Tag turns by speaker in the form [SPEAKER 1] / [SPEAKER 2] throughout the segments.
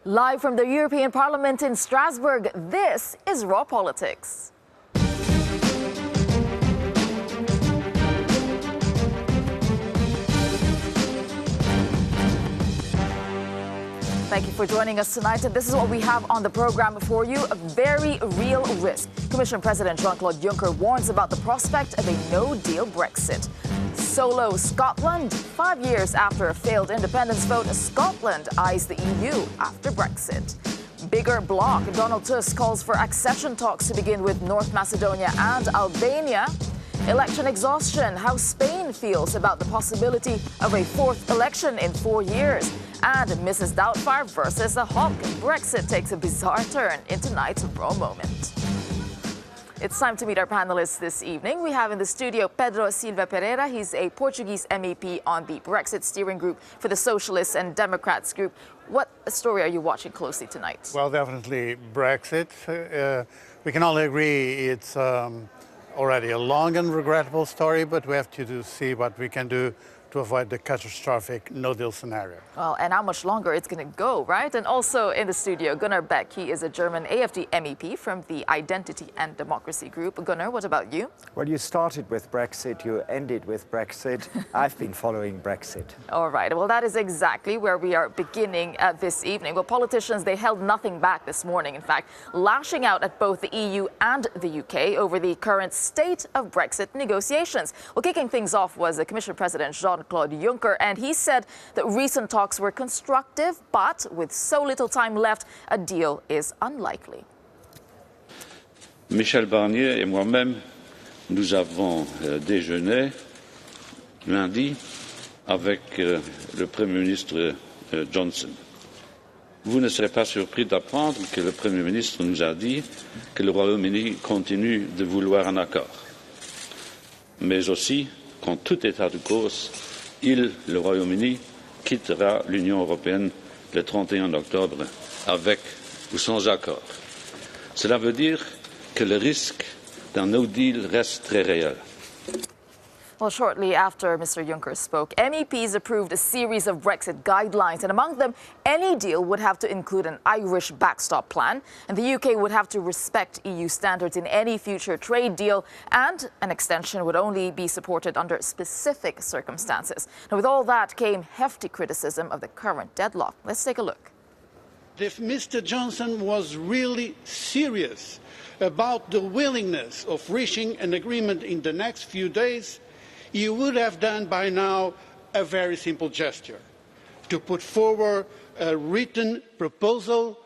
[SPEAKER 1] Live from the European Parliament in Strasbourg, this is Raw Politics. Thank you for joining us tonight. And this is what we have on the program for you, a very real risk. Commission President Jean-Claude Juncker warns about the prospect of a no-deal Brexit. Solo Scotland. 5 years after a failed independence vote, Scotland eyes the EU after Brexit. Bigger bloc. Donald Tusk calls for accession talks to begin with North Macedonia and Albania. Election exhaustion. How Spain feels about the possibility of a fourth election in 4 years. And Mrs. Doubtfire versus the Hawk. Brexit takes a bizarre turn in tonight's Raw Moment. It's time to meet our panelists this evening. We have in the studio Pedro Silva Pereira. He's a Portuguese MEP on the Brexit steering group for the Socialists and Democrats group. What story are you watching closely tonight?
[SPEAKER 2] Well, definitely Brexit. We can all agree it's already a long and regrettable story, but we have to see what we can do to avoid the catastrophic no-deal scenario.
[SPEAKER 1] Well, and how much longer it's going to go, right? And also in the studio, Gunnar Beck. He is a German AFD MEP from the Identity and Democracy Group. Gunnar, what about you?
[SPEAKER 3] Well, you started with Brexit, you ended with Brexit. I've been following Brexit.
[SPEAKER 1] All right. Well, that is exactly where we are beginning this evening. Well, politicians, they held nothing back this morning, in fact, lashing out at both the EU and the UK over the current state of Brexit negotiations. Well, kicking things off was the Commission President Jean-Claude Juncker, and he said that recent talks were constructive, but with so little time left, a deal is unlikely.
[SPEAKER 4] Michel Barnier et moi-même, nous avons déjeuné lundi avec le Premier ministre Johnson. Vous ne serez pas surpris d'apprendre que le Premier ministre nous a dit que le Royaume-Uni continue de vouloir un accord, mais aussi qu'en tout état de cause, le Royaume-Uni, quittera l'Union européenne le 31 octobre avec ou sans accord. Cela veut dire que le risque d'un no deal reste très réel.
[SPEAKER 1] Well, shortly after Mr. Juncker spoke, MEPs approved a series of Brexit guidelines, and among them, any deal would have to include an Irish backstop plan, and the UK would have to respect EU standards in any future trade deal, and an extension would only be supported under specific circumstances. Now, with all that came hefty criticism of the current deadlock. Let's take a look.
[SPEAKER 5] If Mr. Johnson was really serious about the willingness of reaching an agreement in the next few days, you would have done by now a very simple gesture, to put forward a written proposal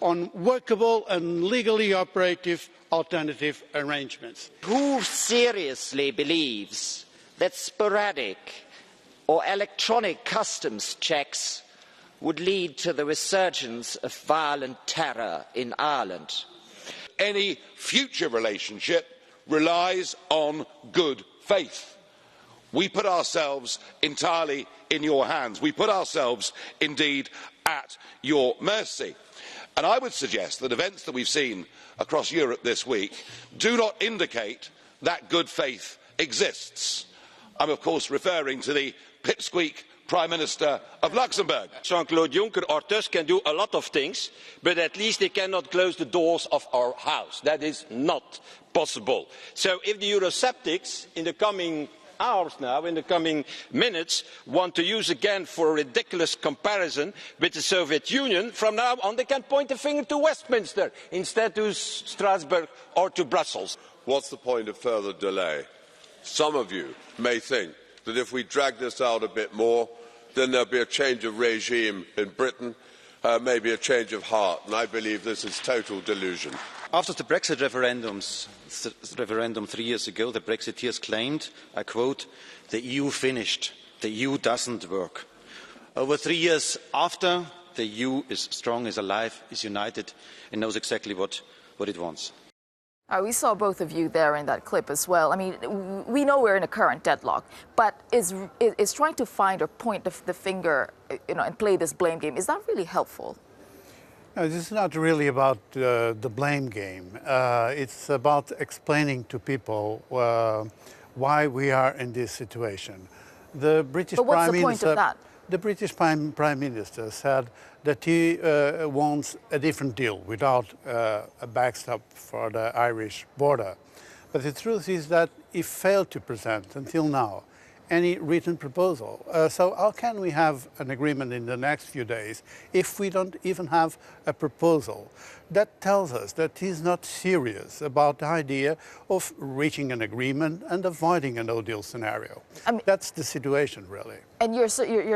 [SPEAKER 5] on workable and legally operative alternative arrangements.
[SPEAKER 6] Who seriously believes that sporadic or electronic customs checks would lead to the resurgence of violent terror in Ireland?
[SPEAKER 7] Any future relationship relies on good faith. We put ourselves entirely in your hands. We put ourselves, indeed, at your mercy. And I would suggest that events that we've seen across Europe this week do not indicate that good faith exists. I'm, of course, referring to the pipsqueak Prime Minister of Luxembourg.
[SPEAKER 8] Jean-Claude Juncker or Tusk can do a lot of things, but at least they cannot close the doors of our house. That is not possible. So if the Eurosceptics in the coming hours now, in the coming minutes, want to use again for a ridiculous comparison with the Soviet Union, from now on they can point the finger to Westminster instead to Strasbourg or to Brussels.
[SPEAKER 9] What's the point of further delay? Some of you may think that if we drag this out a bit more, then there'll be a change of regime in Britain, maybe a change of heart, and I believe this is total delusion.
[SPEAKER 10] After the Brexit referendum 3 years ago, the Brexiteers claimed, I quote, "The EU finished, the EU doesn't work." Over 3 years after, the EU is strong, is alive, is united, and knows exactly what it wants.
[SPEAKER 1] We saw both of you there in that clip as well. I mean, we know we're in a current deadlock, but is trying to find or point the finger, and play this blame game, is that really helpful?
[SPEAKER 2] No, this is not really about the blame game. It's about explaining to people why we are in this situation. The British
[SPEAKER 1] but what's
[SPEAKER 2] Prime
[SPEAKER 1] the point
[SPEAKER 2] Minister,
[SPEAKER 1] of that?
[SPEAKER 2] The British Prime Minister said that he wants a different deal without a backstop for the Irish border. But the truth is that he failed to present until now any written proposal. So how can we have an agreement in the next few days if we don't even have a proposal? That tells us that he's not serious about the idea of reaching an agreement and avoiding a no-deal scenario. I mean, that's the situation, really.
[SPEAKER 1] And you're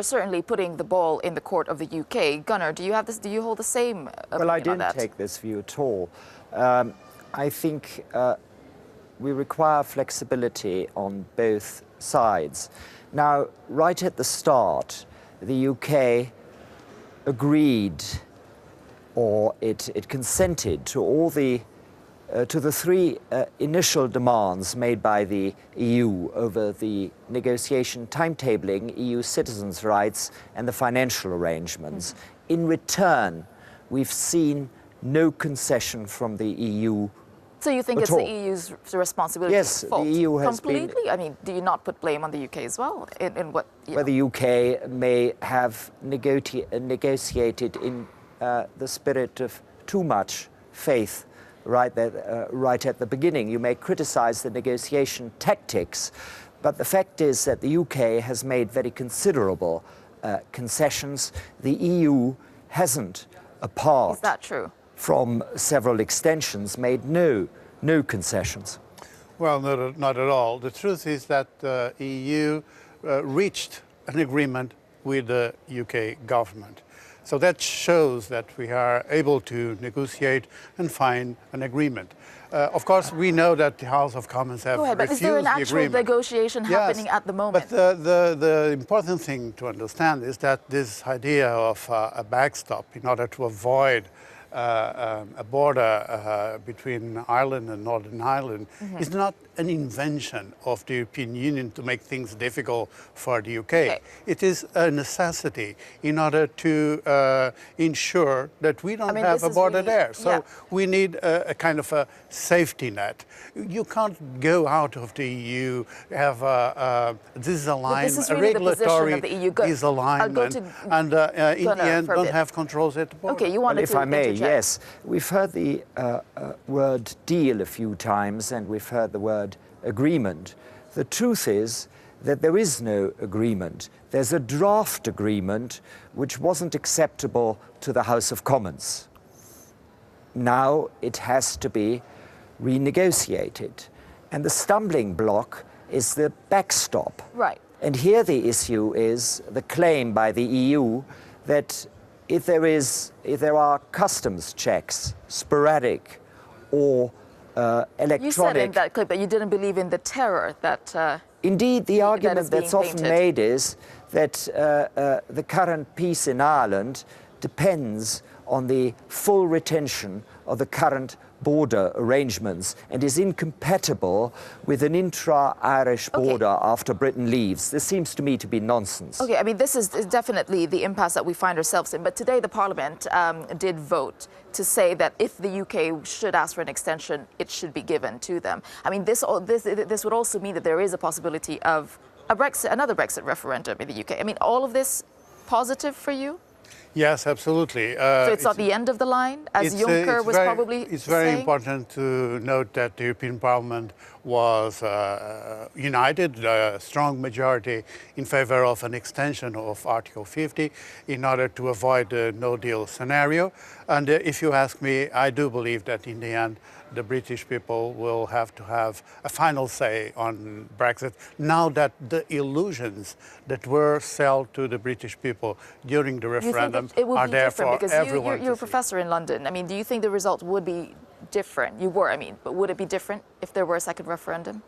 [SPEAKER 1] certainly putting the ball in the court of the UK. Gunnar, do you have this? Do you hold the same opinion on that?
[SPEAKER 3] Well, I didn't take this view at all. I think we require flexibility on both sides. Now, right at the start, the UK agreed, or it consented to all the to the three initial demands made by the EU over the negotiation timetabling, EU citizens' rights, and the financial arrangements. In return, we've seen no concession from the EU.
[SPEAKER 1] So you think it's the EU's responsibility?
[SPEAKER 3] Yes,
[SPEAKER 1] fault?
[SPEAKER 3] the EU has
[SPEAKER 1] completely. I mean, do you not put blame on the UK as well? In what?
[SPEAKER 3] Well, the UK may have negotiated in the spirit of too much faith right at the beginning. You may criticize the negotiation tactics, but the fact is that the UK has made very considerable concessions. The EU hasn't, apart
[SPEAKER 1] Is that true?
[SPEAKER 3] from several extensions, made no concessions.
[SPEAKER 2] Well, not at all. The truth is that the EU reached an agreement with the UK government. So that shows that we are able to negotiate and find an agreement. Of course, we know that the House of Commons have refused the agreement.
[SPEAKER 1] But is there an actual negotiation happening at the moment?
[SPEAKER 2] But the important thing to understand is that this idea of a backstop in order to avoid a border between Ireland and Northern Ireland is not an invention of the European Union to make things difficult for the UK. Okay. It is a necessity in order to ensure that we don't have a border there. So we need a kind of a safety net. You can't go out of the EU, have a disalignment, a regulatory disalignment, and in the end don't have controls at the border.
[SPEAKER 1] Okay, you wanted
[SPEAKER 3] if
[SPEAKER 1] to
[SPEAKER 3] I may,
[SPEAKER 1] interject.
[SPEAKER 3] yes. We've heard the word deal a few times, and we've heard the word agreement. The truth is that there is no agreement. There's a draft agreement which wasn't acceptable to the House of Commons. Now it has to be renegotiated. And the stumbling block is the backstop.
[SPEAKER 1] Right.
[SPEAKER 3] And here the issue is the claim by the EU that if there are customs checks, sporadic or electronic...
[SPEAKER 1] You said in that clip that you didn't believe in the terror that...
[SPEAKER 3] Indeed, the argument that's often made is that the current peace in Ireland depends on the full retention of the current border arrangements and is incompatible with an intra-Irish border after Britain leaves. This seems to me to be nonsense.
[SPEAKER 1] Okay, I mean, this is definitely the impasse that we find ourselves in. But today the Parliament did vote to say that if the UK should ask for an extension, it should be given to them. I mean, this would also mean that there is a possibility of another Brexit referendum in the UK. I mean, all of this positive for you?
[SPEAKER 2] Yes, absolutely.
[SPEAKER 1] So it's not the end of the line, as Juncker was probably saying?
[SPEAKER 2] It's very important to note that the European Parliament was united, a strong majority in favor of an extension of Article 50 in order to avoid the no-deal scenario. And if you ask me, I do believe that in the end, the British people will have to have a final say on Brexit now that the illusions that were sold to the British people during the referendum are there for everyone.
[SPEAKER 1] You're a professor in London. I mean, do you think the result would be different? You were, I mean, but would it be different if there were a second referendum?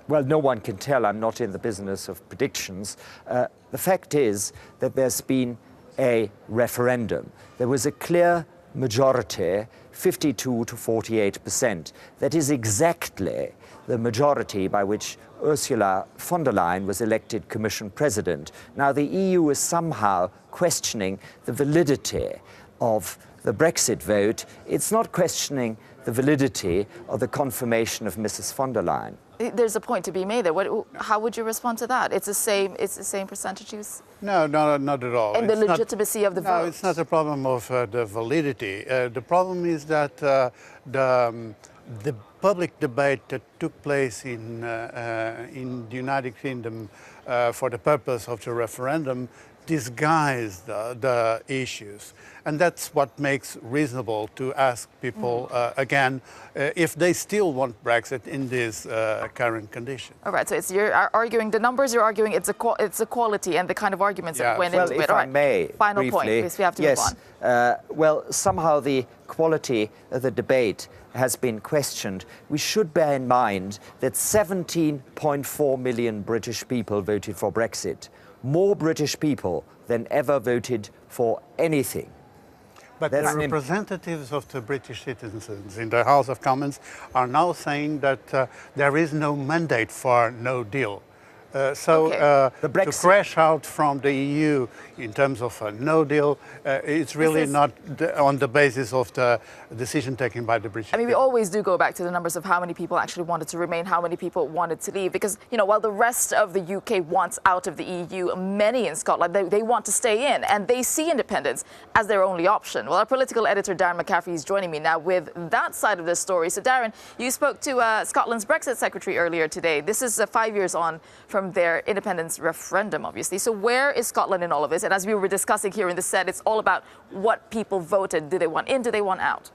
[SPEAKER 3] Well, no one can tell. I'm not in the business of predictions. The fact is that there's been a referendum. There was a clear majority 52 to 48%. That is exactly the majority by which Ursula von der Leyen was elected Commission President. Now, the EU is somehow questioning the validity of the Brexit vote. It's not questioning the validity of the confirmation of Mrs. von der Leyen.
[SPEAKER 1] There's a point to be made there. How would you respond to that? It's the same percentages?
[SPEAKER 2] No, not at all.
[SPEAKER 1] And the legitimacy of the vote?
[SPEAKER 2] No, it's not a problem of the validity. The problem is that the public debate that took place in the United Kingdom for the purpose of the referendum disguised the issues. And that's what makes reasonable to ask people again if they still want Brexit in this current condition.
[SPEAKER 1] All right, so you're arguing, the numbers you're arguing, it's equality and the kind of arguments that went into it.
[SPEAKER 3] Well, if I may,
[SPEAKER 1] final
[SPEAKER 3] briefly,
[SPEAKER 1] point, because we have to move on.
[SPEAKER 3] Well, somehow the quality of the debate has been questioned. We should bear in mind that 17.4 million British people voted for Brexit. More British people than ever voted for anything.
[SPEAKER 2] But the representatives of the British citizens in the House of Commons are now saying that there is no mandate for no deal. To crash out from the EU in terms of a no deal, it's really not on the basis of the decision taken by the British.
[SPEAKER 1] I mean, we always do go back to the numbers of how many people actually wanted to remain, how many people wanted to leave. Because, you know, while the rest of the UK wants out of the EU, many in Scotland, they want to stay in. And they see independence as their only option. Well, our political editor, Darren McCaffrey, is joining me now with that side of the story. So, Darren, you spoke to Scotland's Brexit secretary earlier today. This is 5 years on from their independence referendum, obviously. So where is Scotland in all of this? And as we were discussing here in the set, it's all about what people voted. Do they want in? Do they want out?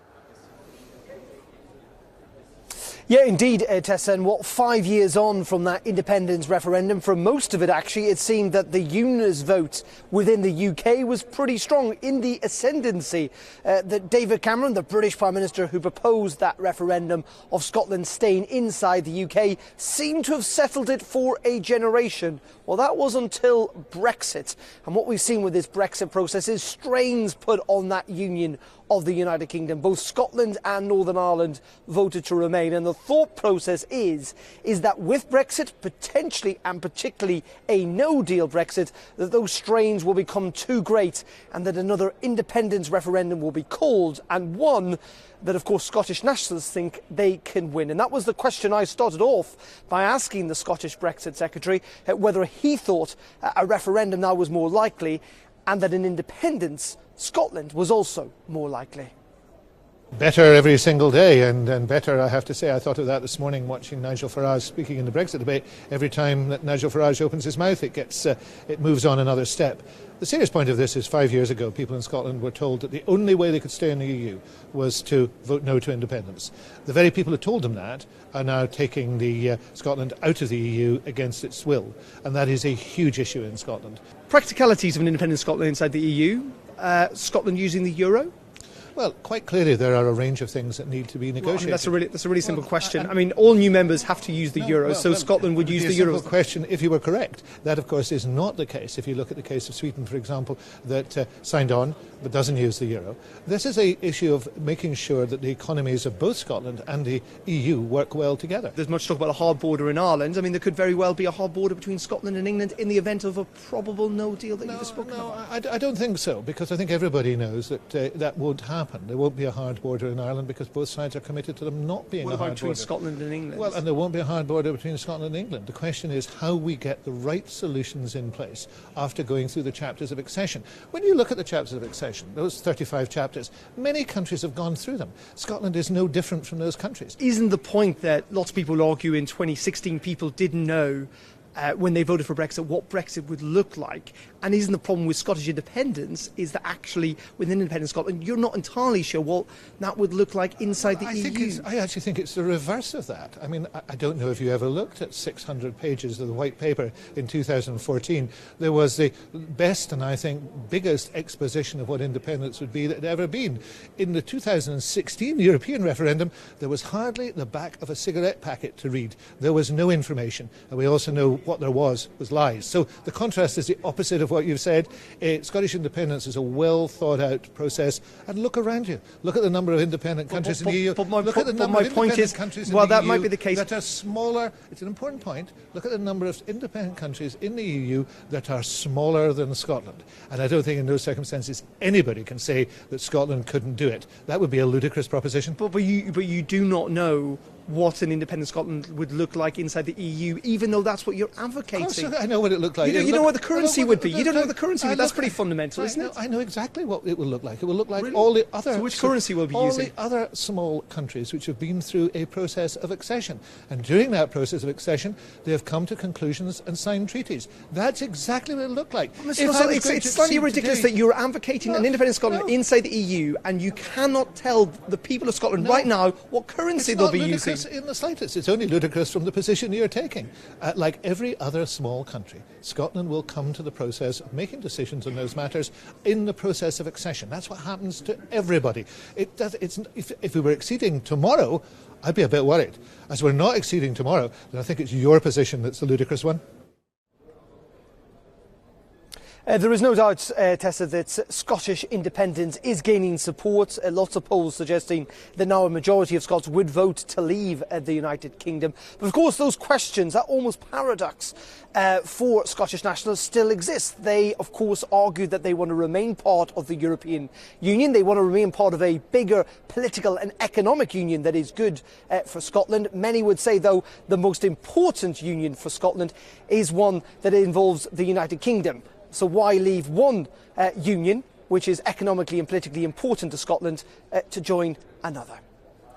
[SPEAKER 11] Yeah, indeed, Tessa, and 5 years on from that independence referendum, from most of it actually, it seemed that the unionist vote within the UK was pretty strong, in the ascendancy. That David Cameron, the British Prime Minister who proposed that referendum of Scotland staying inside the UK, seemed to have settled it for a generation. Well, that was until Brexit. And what we've seen with this Brexit process is strains put on that union of the United Kingdom. Both Scotland and Northern Ireland voted to remain, and the thought process is that with Brexit, potentially and particularly a no-deal Brexit, that those strains will become too great and that another independence referendum will be called, and one that, of course, Scottish nationalists think they can win. And that was the question I started off by asking the Scottish Brexit Secretary whether he thought a referendum now was more likely and that an independence Scotland was also more likely.
[SPEAKER 12] Better every single day, and better, I have to say. I thought of that this morning watching Nigel Farage speaking in the Brexit debate. Every time that Nigel Farage opens his mouth, it moves on another step. The serious point of this is 5 years ago, people in Scotland were told that the only way they could stay in the EU was to vote no to independence. The very people who told them that are now taking Scotland out of the EU against its will, and that is a huge issue in Scotland.
[SPEAKER 11] Practicalities of an independent Scotland inside the EU, Scotland using the euro?
[SPEAKER 12] Well, quite clearly there are a range of things that need to be negotiated.
[SPEAKER 11] Well, I mean, that's a really simple question. I mean, all new members have to use the euro, so Scotland would use the euro.
[SPEAKER 12] Simple question, if you were correct. That, of course, is not the case. If you look at the case of Sweden, for example, that signed on but doesn't use the euro. This is an issue of making sure that the economies of both Scotland and the EU work well together.
[SPEAKER 11] There's much talk about a hard border in Ireland. I mean, there could very well be a hard border between Scotland and England in the event of a probable no deal that you've spoken about.
[SPEAKER 12] I don't think so, because I think everybody knows that that won't happen. There won't be a hard border in Ireland because both sides are committed to them not being a hard border.
[SPEAKER 11] What about between Scotland and England?
[SPEAKER 12] Well, and there won't be a hard border between Scotland and England. The question is how we get the right solutions in place after going through the chapters of accession. When you look at the chapters of accession, those 35 chapters, many countries have gone through them. Scotland is no different from those countries.
[SPEAKER 11] Isn't the point that lots of people argue in 2016 people didn't know when they voted for Brexit what Brexit would look like? And isn't the problem with Scottish independence is that actually within independent Scotland you're not entirely sure what that would look like inside the EU?
[SPEAKER 12] I actually think it's the reverse of that. I mean, I don't know if you ever looked at 600 pages of the White Paper in 2014. There was the best and I think biggest exposition of what independence would be that had ever been. In the 2016 European referendum, there was hardly the back of a cigarette packet to read. There was no information. And we also know what there was lies. So the contrast is the opposite of what you've said. Scottish independence is a well thought out process, and look around you. Look at the number of independent countries in the EU. Look at the number of independent countries in the EU
[SPEAKER 11] that might be the case.
[SPEAKER 12] that are smaller. It's an important point. Look at the number of independent countries in the EU that are smaller than Scotland. And I don't think in those circumstances anybody can say that Scotland couldn't do it. That would be a ludicrous proposition.
[SPEAKER 11] But you do not know what an independent Scotland would look like inside the EU, even though that's what you're advocating.
[SPEAKER 12] Of course, I know what it looked like.
[SPEAKER 11] You know what the currency would be. You don't know what the currency would be. That's pretty fundamental, isn't it?
[SPEAKER 12] I know exactly what it will look like. It will look like all the other...
[SPEAKER 11] So which currency will be using?
[SPEAKER 12] All the other small countries which have been through a process of accession. And during that process of accession, they have come to conclusions and signed treaties. That's exactly what it looked like.
[SPEAKER 11] It's slightly ridiculous that you're advocating an independent Scotland inside the EU, and you cannot tell the people of Scotland right now what currency they'll be using.
[SPEAKER 12] It's not ludicrous in the slightest. It's only ludicrous from the position you're taking. Like every other small country, Scotland will come to the process of making decisions on those matters in the process of accession. That's what happens to everybody. If we were acceding tomorrow, I'd be a bit worried. As we're not acceding tomorrow, then I think it's your position that's the ludicrous one.
[SPEAKER 11] There is no doubt, Tessa, that Scottish independence is gaining support. Lots of polls suggesting that now a majority of Scots would vote to leave the United Kingdom. But of course, those questions, that almost paradox for Scottish nationalists still exist. They, of course, argue that they want to remain part of the European Union. They want to remain part of a bigger political and economic union that is good for Scotland. Many would say, though, the most important union for Scotland is one that involves the United Kingdom. So why leave one union, which is economically and politically important to Scotland, to join another?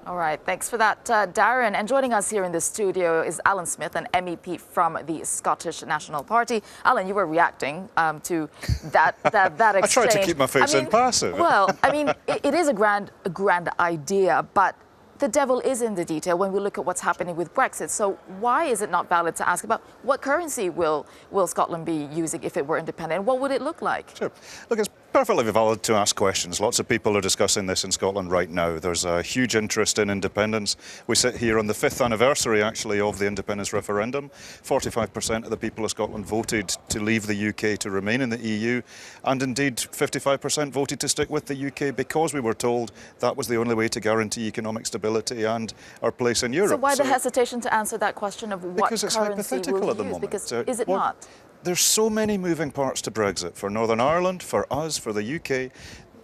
[SPEAKER 1] All right, thanks for that, Darren. And joining us here in the studio is Alan Smith, an MEP from the Scottish National Party. Alan, you were reacting to that exchange.
[SPEAKER 13] I tried to keep my face impassive.
[SPEAKER 1] Well, I mean, it is a grand idea, but the devil is in the detail when we look at what's happening with Brexit. So why is it not valid to ask about what currency will Scotland be using if it were independent? What would it look like?
[SPEAKER 13] Sure. Look, it's perfectly valid to ask questions. Lots of people are discussing this in Scotland right now. There's a huge interest in independence. We sit here on the 5th anniversary, actually, of the independence referendum. 45% of the people of Scotland voted to leave the UK to remain in the EU. And indeed, 55% voted to stick with the UK because we were told that was the only way to guarantee economic stability and our place in Europe.
[SPEAKER 1] So why the hesitation to answer that question of what
[SPEAKER 13] because it's
[SPEAKER 1] currency
[SPEAKER 13] hypothetical
[SPEAKER 1] will
[SPEAKER 13] at the
[SPEAKER 1] use?
[SPEAKER 13] moment.
[SPEAKER 1] Because is it not?
[SPEAKER 13] There's so many moving parts to Brexit. For Northern Ireland, for us, for the UK,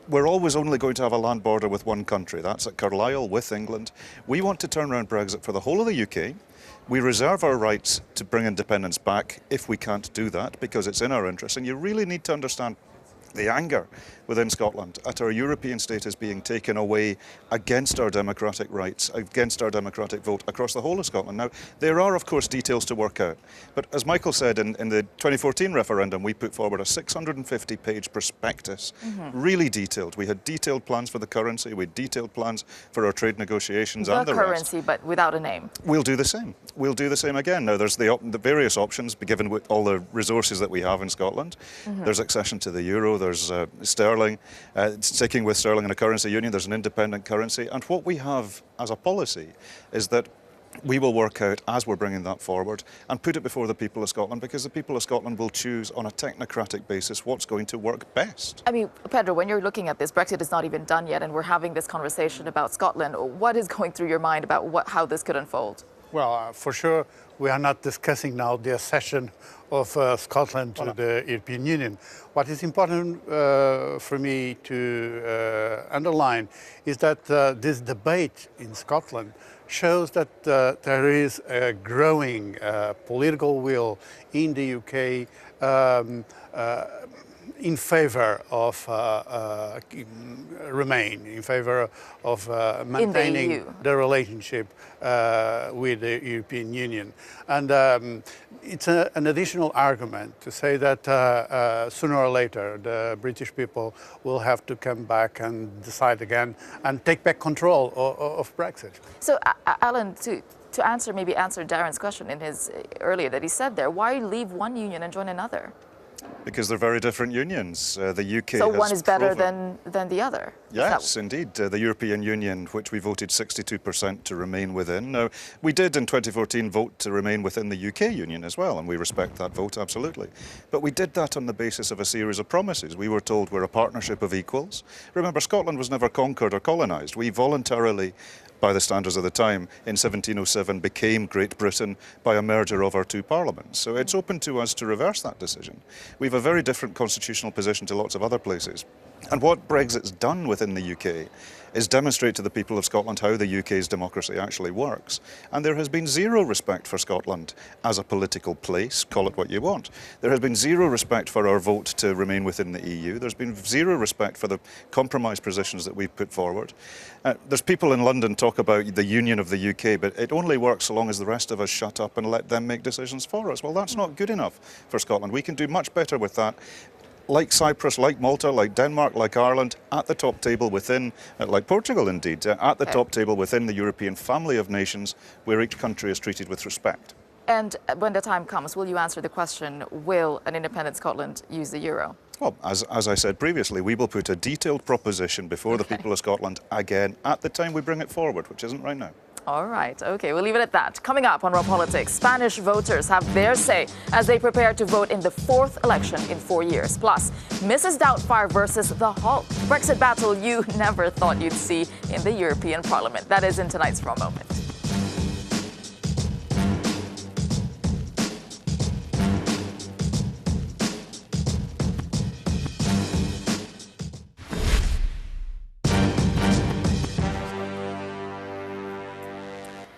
[SPEAKER 13] we're always only going to have a land border with one country. That's at Carlisle with England. We want to turn around Brexit for the whole of the UK. We reserve our rights to bring independence back if we can't do that, because it's in our interest. And you really need to understand the anger within Scotland at our European status being taken away against our democratic rights, against our democratic vote across the whole of Scotland. Now, there are, of course, details to work out. But as Michael said, in the 2014 referendum, we put forward a 650-page prospectus, really detailed. We had detailed plans for the currency, we had detailed plans for our trade negotiations and the
[SPEAKER 1] currency,
[SPEAKER 13] rest.
[SPEAKER 1] but without a name.
[SPEAKER 13] We'll do the same. We'll do the same again. Now, there's the various options, given with all the resources that we have in Scotland. There's accession to the euro, there's sterling, sticking with sterling in a currency union, there's an independent currency. And what we have as a policy is that we will work out, as we're bringing that forward, and put it before the people of Scotland, because the people of Scotland will choose on a technocratic basis what's going to work best.
[SPEAKER 1] I mean, Pedro, when you're looking at this, Brexit is not even done yet, and we're having this conversation about Scotland. What is going through your mind about how this could unfold?
[SPEAKER 2] Well, for sure, we are not discussing now the accession of Scotland to the European Union. What is important for me to underline is that this debate in Scotland shows that there is a growing political will in the UK in favor of remain, in favor of maintaining the relationship with the European Union. And it's an additional argument to say that sooner or later the British people will have to come back and decide again and take back control of Brexit.
[SPEAKER 1] So, Alan, to answer Darren's question in his earlier that he said there, why leave one union and join another?
[SPEAKER 13] because they're very different unions. The UK
[SPEAKER 1] So
[SPEAKER 13] has
[SPEAKER 1] one is better
[SPEAKER 13] proven...
[SPEAKER 1] than the other?
[SPEAKER 13] Yes, indeed. The European Union, which we voted 62% to remain within. Now, we did in 2014 vote to remain within the UK Union as well, and we respect that vote, absolutely. But we did that on the basis of a series of promises. We were told we're a partnership of equals. Remember, Scotland was never conquered or colonised. We voluntarily, by the standards of the time, in 1707 became Great Britain by a merger of our two parliaments. So it's open to us to reverse that decision. We have a very different constitutional position to lots of other places. And what Brexit's done within the UK is demonstrate to the people of Scotland how the UK's democracy actually works. And there has been zero respect for Scotland as a political place, call it what you want. There has been zero respect for our vote to remain within the EU. There's been zero respect for the compromise positions that we've put forward. There's people in London talk about the union of the UK, but it only works so long as the rest of us shut up and let them make decisions for us. Well, that's not good enough for Scotland. We can do much better with that. Like Cyprus, like Malta, like Denmark, like Ireland, at the top table within, like Portugal indeed, at the top table within the European family of nations where each country is treated with respect.
[SPEAKER 1] And when the time comes, will you answer the question, will an independent Scotland use the euro?
[SPEAKER 13] Well, as I said previously, we will put a detailed proposition before the people of Scotland again at the time we bring it forward, which isn't right now.
[SPEAKER 1] All right, okay, we'll leave it at that. Coming up on Raw Politics, Spanish voters have their say as they prepare to vote in the fourth election in 4 years. Plus, Mrs. Doubtfire versus the Hulk, Brexit battle you never thought you'd see in the European Parliament. That is in tonight's Raw Moment.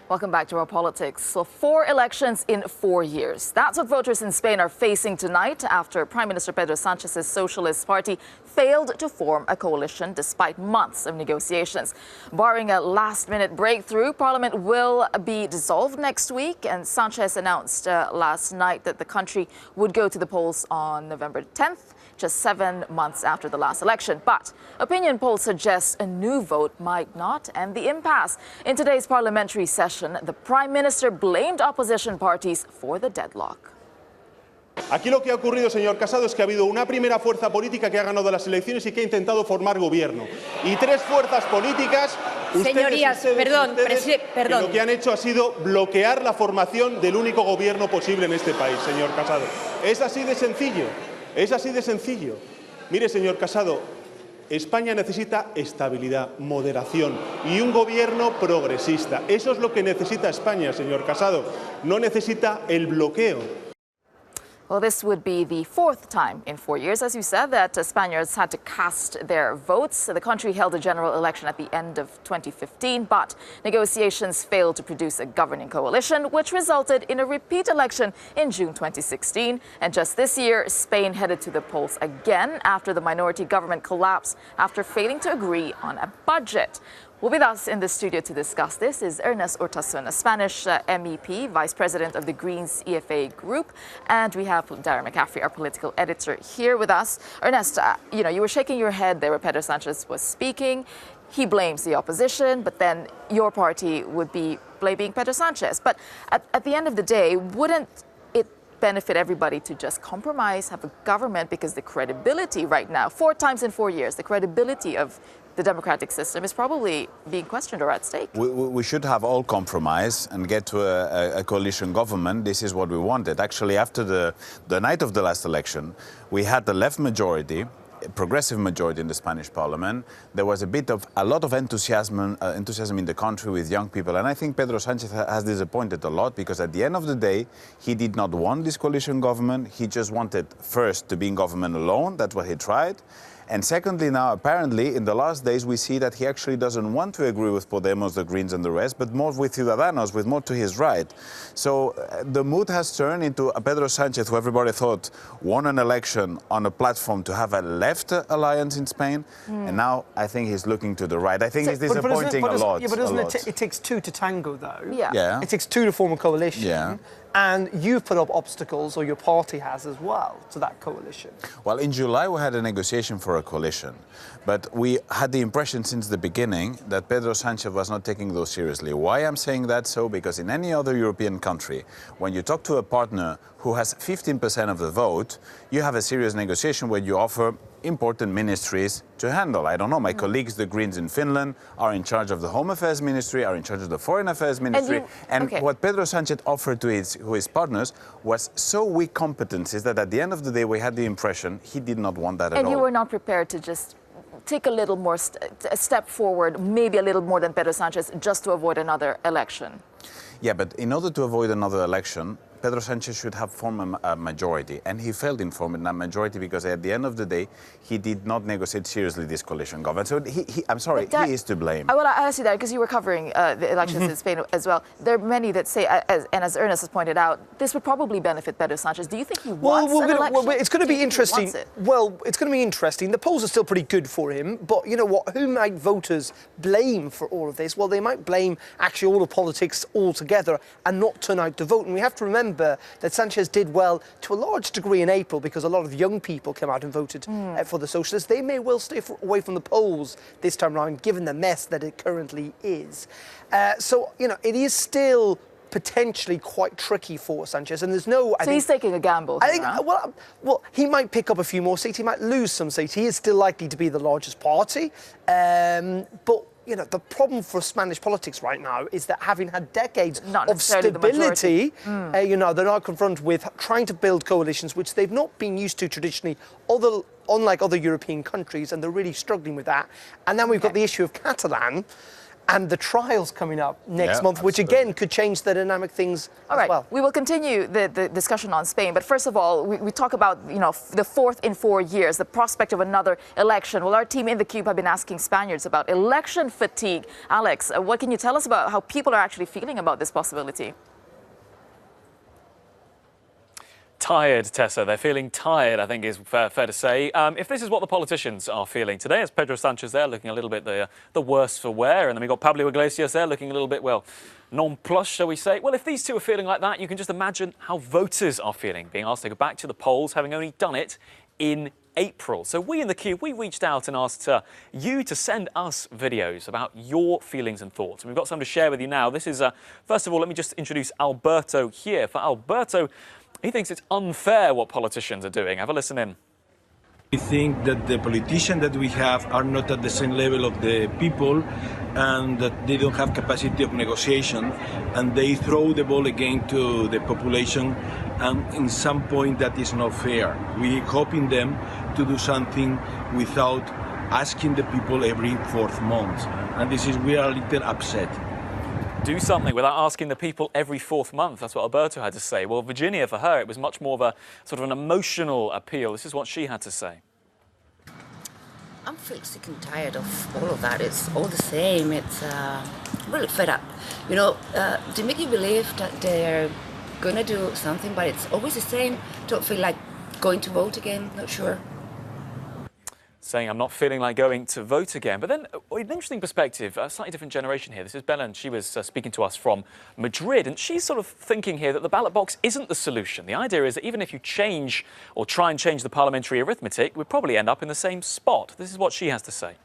[SPEAKER 1] Welcome back to Raw Politics. So 4 elections in 4 years. That's what voters in Spain are facing tonight after Prime Minister Pedro Sanchez's Socialist Party failed to form a coalition despite months of negotiations. Barring a last-minute breakthrough, Parliament will be dissolved next week, and Sanchez announced last night that the country would go to the polls on November 10th. Just 7 months after the last election. But opinion polls suggest a new vote might not end the impasse. In today's parliamentary session, the Prime Minister blamed opposition parties for the deadlock.
[SPEAKER 14] Aquí lo que ha ocurrido, señor Casado, es que ha habido una primera fuerza política que ha ganado las elecciones y que ha intentado formar gobierno. Y 3 fuerzas políticas,
[SPEAKER 15] Señorías, perdón.
[SPEAKER 14] lo que han hecho ha sido bloquear la formación del único gobierno posible en este país, señor Casado. Es así de sencillo. Es así de sencillo. Mire, señor Casado, España necesita estabilidad, moderación y un gobierno progresista. Eso es lo que necesita España, señor Casado. No necesita el bloqueo.
[SPEAKER 1] Well, this would be the 4th time in 4 years, as you said, that Spaniards had to cast their votes. The country held a general election at the end of 2015, but negotiations failed to produce a governing coalition, which resulted in a repeat election in June 2016. And just this year, Spain headed to the polls again after the minority government collapsed after failing to agree on a budget. With us in the studio to discuss this is Ernest Urtasun, a Spanish MEP, Vice President of the Greens EFA Group, and we have Darren McCaffrey, our political editor, here with us. Ernest, you were shaking your head there when Pedro Sanchez was speaking. He blames the opposition, but then your party would be blaming Pedro Sanchez. But at the end of the day, wouldn't it benefit everybody to just compromise, have a government, because the credibility right now, 4 times in 4 years, the credibility of the democratic system is probably being questioned or at stake.
[SPEAKER 16] We should have all compromise and get to a coalition government. This is what we wanted. Actually, after the night of the last election, we had the left majority, progressive majority in the Spanish parliament. There was a lot of enthusiasm in the country with young people. And I think Pedro Sanchez has disappointed a lot, because at the end of the day, he did not want this coalition government. He just wanted first to be in government alone. That's what he tried. And secondly, now, apparently, in the last days, we see that he actually doesn't want to agree with Podemos, the Greens and the rest, but more with Ciudadanos, with more to his right. So the mood has turned into a Pedro Sanchez, who everybody thought won an election on a platform to have a left alliance in Spain. And now I think he's looking to the right. I think he's disappointing a lot.
[SPEAKER 11] Yeah, but it takes 2 to tango, though.
[SPEAKER 1] Yeah.
[SPEAKER 11] It takes 2 to form a coalition.
[SPEAKER 16] Yeah.
[SPEAKER 11] and you've put up obstacles, or your party has as well, to that coalition.
[SPEAKER 16] Well, in July we had a negotiation for a coalition, but we had the impression since the beginning that Pedro Sánchez was not taking those seriously. Why I'm saying that so? Because in any other European country, when you talk to a partner who has 15% of the vote, you have a serious negotiation where you offer important ministries to handle. I don't know, my colleagues, the Greens in Finland, are in charge of the Home Affairs Ministry, are in charge of the Foreign Affairs Ministry. And what Pedro Sánchez offered to his partners was so weak competencies that at the end of the day we had the impression he did not want that at all.
[SPEAKER 1] And you were not prepared to just take a little more, a step forward, maybe a little more than Pedro Sánchez, just to avoid another election?
[SPEAKER 16] Yeah, but in order to avoid another election, Pedro Sánchez should have formed a majority, and he failed in forming that majority because at the end of the day, he did not negotiate seriously this coalition government. So I'm sorry, he is to blame.
[SPEAKER 1] Well, I asked you that because you were covering the elections in Spain as well. There are many that say, and as Ernest has pointed out, this would probably benefit Pedro Sánchez. Do you think he wants an election?
[SPEAKER 11] Well, it's going to be interesting. Well, it's going to be interesting. The polls are still pretty good for him, but you know what? Who might voters blame for all of this? Well, they might blame actually all the politics altogether and not turn out to vote. And we have to remember that Sánchez did well to a large degree in April because a lot of young people came out and voted for the Socialists. They may well stay away from the polls this time around, given the mess that it currently is. So, you know, it is still potentially quite tricky for Sánchez, and there's no...
[SPEAKER 1] So he's taking a gamble.
[SPEAKER 11] I think, well, he might pick up a few more seats, he might lose some seats. He is still likely to be the largest party, but you know, the problem for Spanish politics right now is that having had decades of stability, you know, they're now confronted with trying to build coalitions, which they've not been used to traditionally, unlike other European countries, and they're really struggling with that. And then we've got the issue of Catalan and the trials coming up next month, which again could change the dynamic things as well.
[SPEAKER 1] We will continue the discussion on Spain, but first of all, we talk about, you know, the fourth in 4 years, the prospect of another election. Well, our team in the Cube have been asking Spaniards about election fatigue. Alex, what can you tell us about how people are actually feeling about this possibility?
[SPEAKER 17] Tired, Tessa. They're feeling tired, I think is fair to say. If this is what the politicians are feeling today, as Pedro Sánchez there looking a little bit the worse for wear, and then we've got Pablo Iglesias there looking a little bit, well, non-plussed, shall we say. Well, if these two are feeling like that, you can just imagine how voters are feeling, being asked to go back to the polls, having only done it in April. So we in the Cube, we reached out and asked you to send us videos about your feelings and thoughts. And we've got some to share with you now. This is, first of all, let me just introduce Alberto here. For Alberto, he thinks it's unfair what politicians are doing. Have a listen in.
[SPEAKER 18] We think that the politicians that we have are not at the same level of the people, and that they don't have capacity of negotiation, and they throw the ball again to the population, and in some point that is not fair. We're hoping them to do something without asking the people every 4th month, and we are a little upset.
[SPEAKER 17] Do something without asking the people every 4th month. That's what Alberto had to say. Well, Virginia, for her, it was much more of a sort of an emotional appeal. This is what she had to say.
[SPEAKER 19] I'm feeling sick and tired of all of that. It's all the same. It's really fed up. You know, they make you believe that they're going to do something, but it's always the same. Don't feel like going to vote again. Not sure.
[SPEAKER 17] Saying I'm not feeling like going to vote again. But then an interesting perspective, a slightly different generation here. This is Bella, and she was speaking to us from Madrid, and she's sort of thinking here that the ballot box isn't the solution. The idea is that even if you change or try and change the parliamentary arithmetic, we'd probably end up in the same spot. This is what she has to say.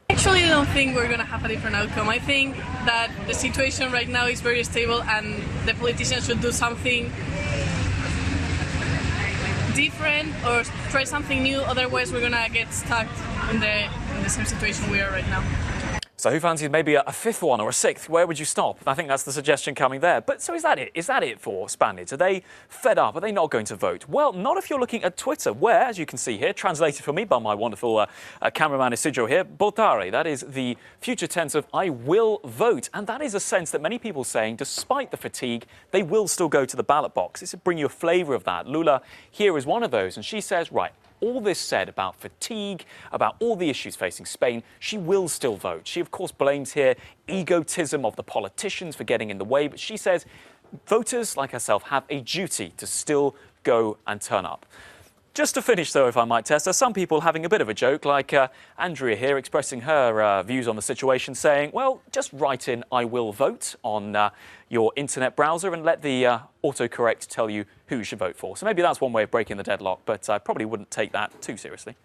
[SPEAKER 20] Actually, I don't think we're going to have a different outcome. I think that the situation right now is very stable, and the politicians should do something different or try something new, otherwise we're gonna get stuck in the same situation we are right now.
[SPEAKER 17] So who fancies maybe a 5th one or a 6th? Where would you stop? I think that's the suggestion coming there. But so is that it? Is that it for Spaniards? Are they fed up? Are they not going to vote? Well, not if you're looking at Twitter, where, as you can see here, translated for me by my wonderful cameraman Isidro here, votare. That is the future tense of I will vote. And that is a sense that many people saying, despite the fatigue, they will still go to the ballot box. This will bring you a flavour of that. Lula here is one of those, and she says, right, all this said about fatigue, about all the issues facing Spain, she will still vote. She, of course, blames here egotism of the politicians for getting in the way, but she says voters like herself have a duty to still go and turn up. Just to finish, though, if I might, Tessa, some people having a bit of a joke, like Andrea here expressing her views on the situation, saying, well, just write in "I will vote" on your internet browser and let the autocorrect tell you who you should vote for. So maybe that's one way of breaking the deadlock, but I probably wouldn't take that too seriously.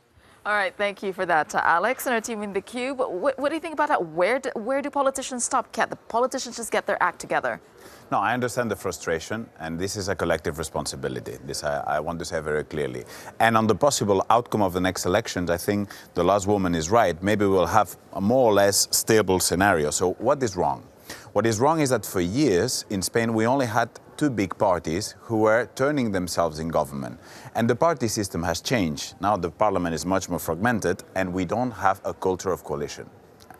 [SPEAKER 1] All right, thank you for that, Alex and our team in the Cube. What do you think about that? Where do politicians stop? Can't the politicians just get their act together?
[SPEAKER 16] No, I understand the frustration, and this is a collective responsibility. This I want to say very clearly. And on the possible outcome of the next elections, I think the last woman is right. Maybe we'll have a more or less stable scenario. So what is wrong? What is wrong is that for years in Spain we only had two big parties who were turning themselves in government. And the party system has changed. Now the parliament is much more fragmented and we don't have a culture of coalition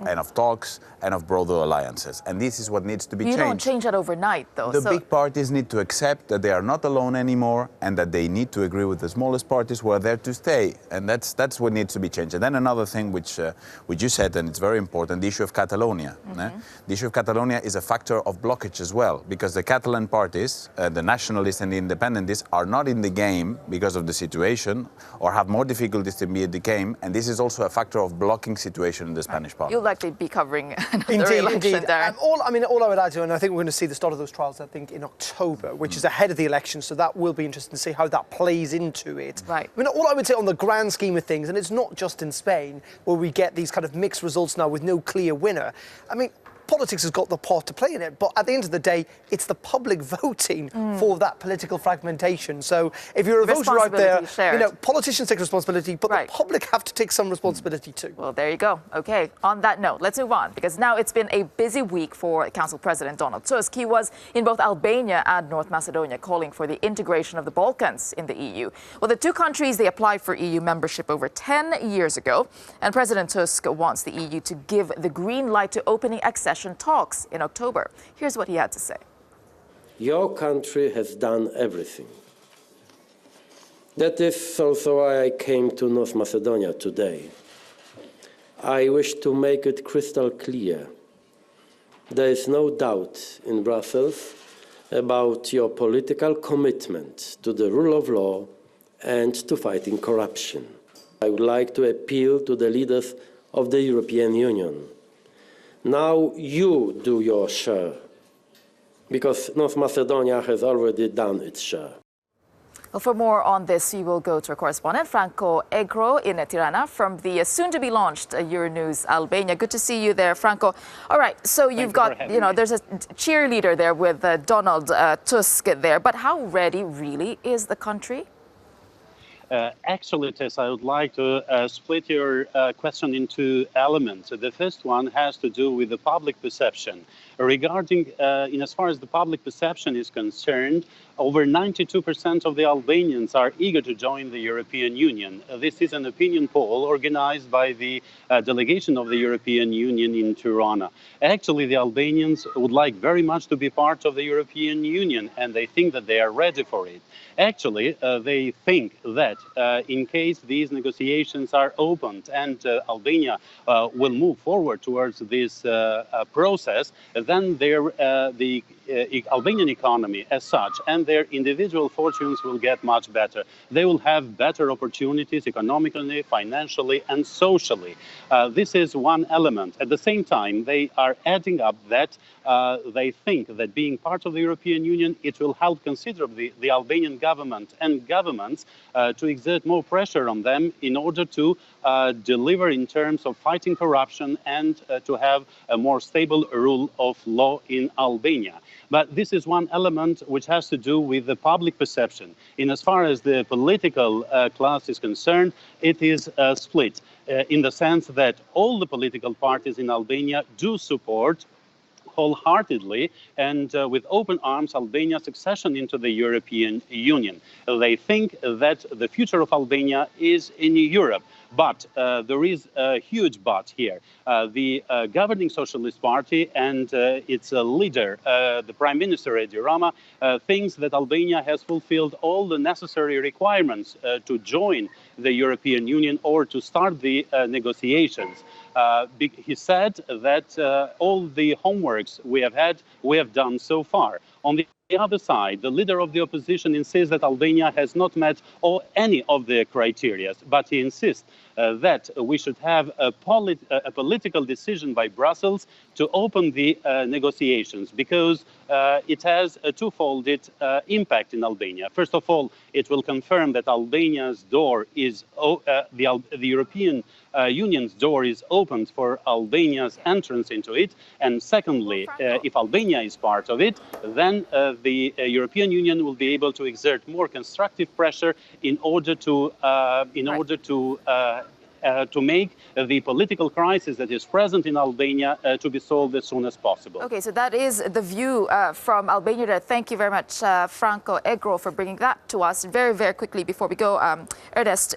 [SPEAKER 16] and of talks and of broader alliances. And this is what needs to be changed.
[SPEAKER 1] You don't change that overnight, though.
[SPEAKER 16] The big parties need to accept that they are not alone anymore and that they need to agree with the smallest parties who are there to stay. And that's what needs to be changed. And then another thing which you said, and it's very important, the issue of Catalonia. The issue of Catalonia is a factor of blockage as well, because the Catalan parties, the nationalists and the independentists, are not in the game because of the situation or have more difficulties to be in the game. And this is also a factor of blocking situation in the Spanish parliament.
[SPEAKER 1] You'll likely be covering another election there.
[SPEAKER 11] All I would add to, and I think we're going to see the start of those trials, I think, in October, which is ahead of the election, so that will be interesting to see how that plays into it.
[SPEAKER 1] Right.
[SPEAKER 11] I mean, all I would say on the grand scheme of things, and it's not just in Spain, where we get these kind of mixed results now with no clear winner. I mean, politics has got the part to play in it, but at the end of the day, it's the public voting for that political fragmentation. So if you're a voter out there, you know, politicians take responsibility, but the public have to take some responsibility too.
[SPEAKER 1] Well, there you go. Okay, on that note, let's move on, because now it's been a busy week for Council President Donald Tusk. He was in both Albania and North Macedonia calling for the integration of the Balkans in the EU. Well, the two countries, they applied for EU membership over 10 years ago, and President Tusk wants the EU to give the green light to opening accession talks in October. Here's what he had to say.
[SPEAKER 21] Your country has done everything. That is also why I came to North Macedonia today. I wish to make it crystal clear. There is no doubt in Brussels about your political commitment to the rule of law and to fighting corruption. I would like to appeal to the leaders of the European Union. Now you do your share, because North Macedonia has already done its share.
[SPEAKER 1] Well, for more on this, we will go to our correspondent, Franco Egro in Tirana from the soon-to-be-launched Euronews Albania. Good to see you there, Franco. All right, so you've got, you know, there's a cheerleader there with Donald Tusk there, but how ready really is the country?
[SPEAKER 22] Actually, Tess, I would like to split your question into elements. The first one has to do with the public perception. Regarding, in as far as the public perception is concerned, over 92% of the Albanians are eager to join the European Union. This is an opinion poll organized by the delegation of the European Union in Tirana. Actually, the Albanians would like very much to be part of the European Union, and they think that they are ready for it. Actually, they think that in case these negotiations are opened and Albania will move forward towards this process, then the Albanian economy as such and their individual fortunes will get much better. They will have better opportunities economically, financially, and socially. This is one element. At the same time, they are adding up that they think that being part of the European Union, it will help considerably the Albanian government and governments to exert more pressure on them in order to deliver in terms of fighting corruption and to have a more stable rule of law in Albania. But this is one element which has to do with the public perception. In as far as the political class is concerned, it is split in the sense that all the political parties in Albania do support wholeheartedly and with open arms Albania's accession into the European Union. They think that the future of Albania is in Europe. But there is a huge but here. The governing Socialist Party and its leader, the Prime Minister Edi Rama, thinks that Albania has fulfilled all the necessary requirements to join the European Union or to start the negotiations. He said that all the homeworks we have done so far. On the the other side, the leader of the opposition insists that Albania has not met any of the criteria, but he insists that we should have a political decision by Brussels to open the negotiations, because it has a twofold impact in Albania. First of all, it will confirm that Albania's door is, the European Union's door is opened for Albania's entrance into it. And secondly, if Albania is part of it, then the European Union will be able to exert more constructive pressure in order to make the political crisis that is present in Albania to be solved as soon as possible.
[SPEAKER 1] Okay, so that is the view from Albania there. Thank you very much, Franco Egro, for bringing that to us. Very, very quickly before we go, Ernest,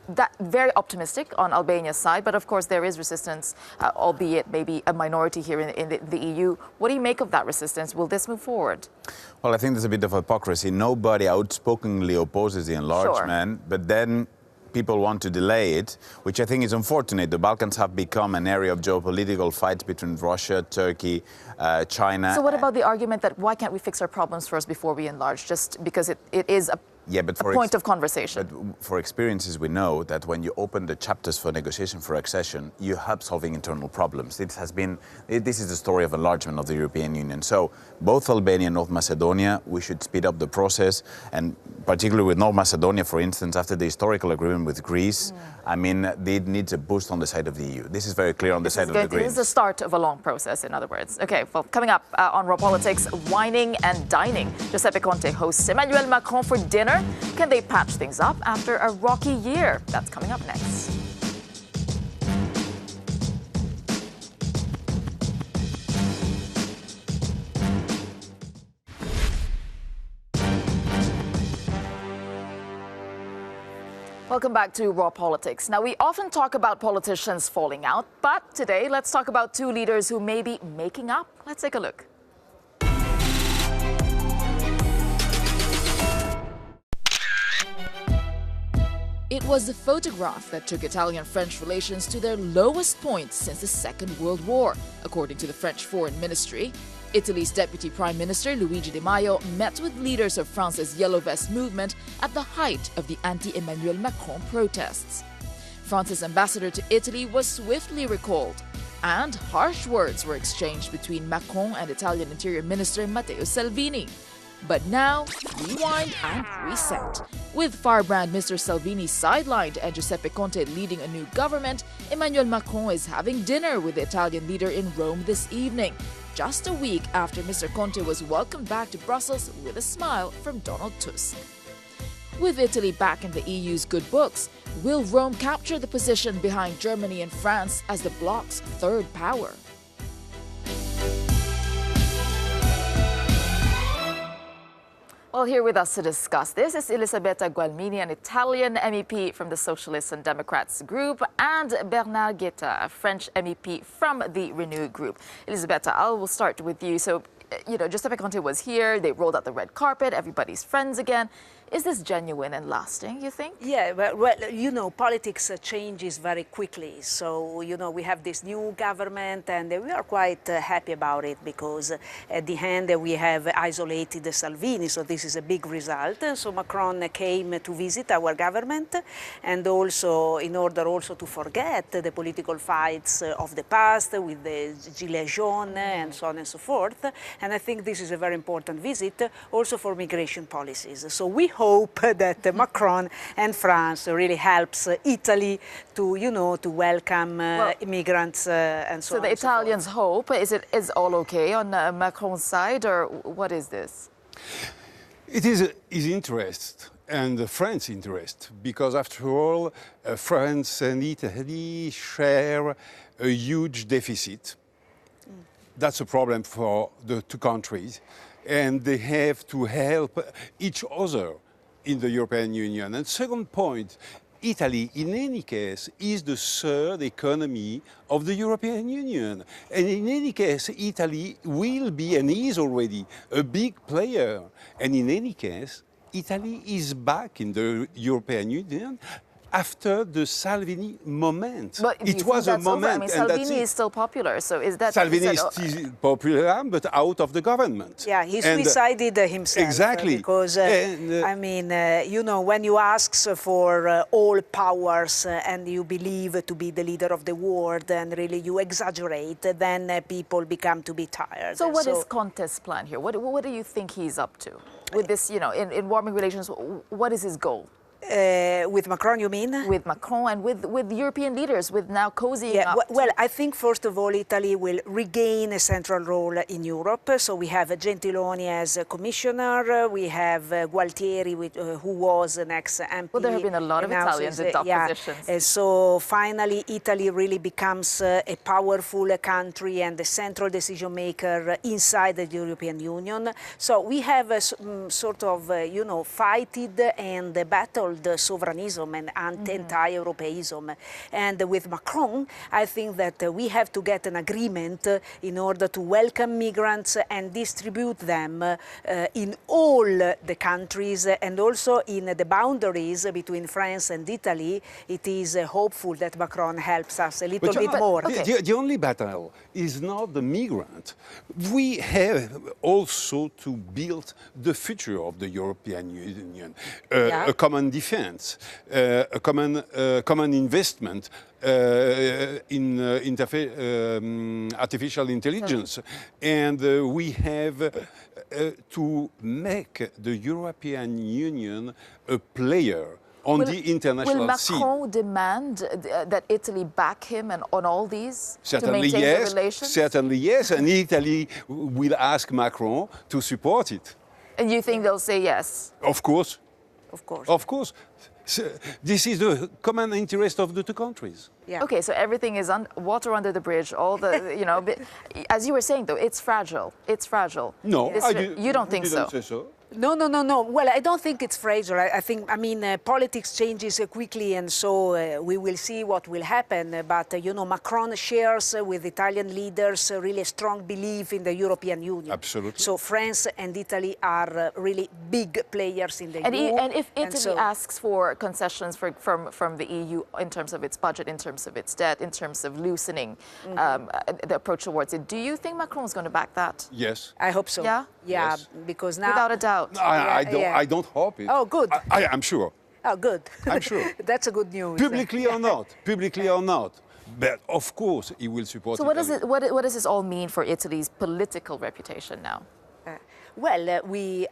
[SPEAKER 1] that very optimistic on Albania's side, but of course there is resistance, albeit maybe a minority here in the EU. What do you make of that resistance? Will this move forward?
[SPEAKER 16] Well, I think there's a bit of hypocrisy. Nobody outspokenly opposes the enlargement, but then people want to delay it, which I think is unfortunate. The Balkans have become an area of geopolitical fights between Russia, Turkey, China.
[SPEAKER 1] So what about the argument that why can't we fix our problems first before we enlarge, just because it is a point of conversation?
[SPEAKER 16] But for experiences, we know that when you open the chapters for negotiation for accession, you help solving internal problems. This is the story of enlargement of the European Union. So both Albania and North Macedonia, we should speed up the process, and particularly with North Macedonia, for instance, after the historical agreement with Greece, I mean, it needs a boost on the side of the EU. This is very clear on the side of the Greens.
[SPEAKER 1] This is the start of a long process, in other words. Okay, well, coming up on Raw Politics, whining and dining. Giuseppe Conte hosts Emmanuel Macron for dinner. Can they patch things up after a rocky year? That's coming up next. Welcome back to Raw Politics. Now, we often talk about politicians falling out, but today let's talk about two leaders who may be making up. Let's take a look. It was the photograph that took Italian-French relations to their lowest point since the Second World War, according to the French Foreign Ministry. Italy's Deputy Prime Minister Luigi Di Maio met with leaders of France's Yellow Vest movement at the height of the anti-Emmanuel Macron protests. France's ambassador to Italy was swiftly recalled, and harsh words were exchanged between Macron and Italian Interior Minister Matteo Salvini. But now, rewind and reset. With firebrand Mr. Salvini sidelined and Giuseppe Conte leading a new government, Emmanuel Macron is having dinner with the Italian leader in Rome this evening, just a week after Mr. Conte was welcomed back to Brussels with a smile from Donald Tusk. With Italy back in the EU's good books, will Rome capture the position behind Germany and France as the bloc's third power? Well, here with us to discuss this is Elisabetta Gualmini, an Italian MEP from the Socialists and Democrats group, and Bernard Guetta, a French MEP from the Renew group. Elisabetta, I will start with you. So, Giuseppe Conte was here, they rolled out the red carpet, everybody's friends again. Is this genuine and lasting, you think?
[SPEAKER 4] Yeah, well, politics changes very quickly. So, we have this new government and we are quite happy about it because at the end we have isolated Salvini. So this is a big result. So Macron came to visit our government and also in order also to forget the political fights of the past with the Gilets jaunes and so on and so forth. And I think this is a very important visit also for migration policies. So we hope that Macron and France really helps Italy to, to welcome immigrants and so on.
[SPEAKER 1] So the Italians hope. Is all okay on Macron's side, or what is this?
[SPEAKER 5] It is his interest and France's interest, because after all, France and Italy share a huge deficit. That's a problem for the two countries, and they have to help each other in the European Union. And second point, Italy, in any case, is the third economy of the European Union. And in any case, Italy will be, and is already, a big player. And in any case, Italy is back in the European Union after the Salvini moment.
[SPEAKER 1] But
[SPEAKER 5] it was a moment.
[SPEAKER 1] I mean, Salvini is still popular, so is that...
[SPEAKER 5] Salvini is still popular, but out of the government.
[SPEAKER 4] Yeah, he suicided himself.
[SPEAKER 5] Exactly.
[SPEAKER 4] Because, I mean, you know, when you ask for all powers and you believe to be the leader of the world and really you exaggerate, then people become to be tired.
[SPEAKER 1] So what is Conte's plan here? What do you think he's up to? With this, you know, in warming relations, what is his goal?
[SPEAKER 4] With Macron, you mean?
[SPEAKER 1] With Macron and with European leaders, with now cozying up.
[SPEAKER 4] Well, I think, first of all, Italy will regain a central role in Europe. So we have Gentiloni as a commissioner. We have Gualtieri, who was an ex-MP.
[SPEAKER 1] Well, there have been a lot of Italians in top positions.
[SPEAKER 4] So finally, Italy really becomes a powerful country and a central decision maker inside the European Union. So we have sort of, you know, fighted and battled sovereignism and anti-Europeism. And with Macron, I think that we have to get an agreement in order to welcome migrants and distribute them in all the countries and also in the boundaries between France and Italy. It is hopeful that Macron helps us a little bit more.
[SPEAKER 5] The only battle is not the migrant. We have also to build the future of the European Union, a common defense, a common investment in artificial intelligence, and we have to make the European Union a player on the international scene.
[SPEAKER 1] Will Macron demand that Italy back him and on all these
[SPEAKER 5] Certainly
[SPEAKER 1] to maintain
[SPEAKER 5] yes.
[SPEAKER 1] the relations?
[SPEAKER 5] Certainly yes, and Italy will ask Macron to support it.
[SPEAKER 1] And you think they'll say yes?
[SPEAKER 5] Of course.
[SPEAKER 4] Of course.
[SPEAKER 5] Of course. So this is the common interest of the two countries.
[SPEAKER 1] Yeah. Okay, so everything is water under the bridge. All the, you know, as you were saying though, it's fragile. It's fragile.
[SPEAKER 5] No,
[SPEAKER 1] you don't think so?
[SPEAKER 5] Say so.
[SPEAKER 4] No. Well, I don't think it's fragile. I think, I mean, politics changes quickly, and so we will see what will happen. But, you know, Macron shares with Italian leaders really a strong belief in the European Union.
[SPEAKER 5] Absolutely.
[SPEAKER 4] So France and Italy are really big players in the EU.
[SPEAKER 1] And if Italy asks for concessions from the EU in terms of its budget, in terms of its debt, in terms of loosening the approach towards it, do you think Macron's going to back that?
[SPEAKER 5] Yes.
[SPEAKER 4] I hope so.
[SPEAKER 1] Yeah?
[SPEAKER 4] Yeah,
[SPEAKER 5] Yes.
[SPEAKER 4] because now...
[SPEAKER 1] Without a doubt.
[SPEAKER 5] I don't hope it.
[SPEAKER 4] Oh, good.
[SPEAKER 5] I'm sure.
[SPEAKER 4] Oh, good.
[SPEAKER 5] I'm sure.
[SPEAKER 4] That's a good news.
[SPEAKER 5] Publicly or not. Publicly or not. But of course he will support
[SPEAKER 1] So what does this all mean for Italy's political reputation now?
[SPEAKER 4] Well,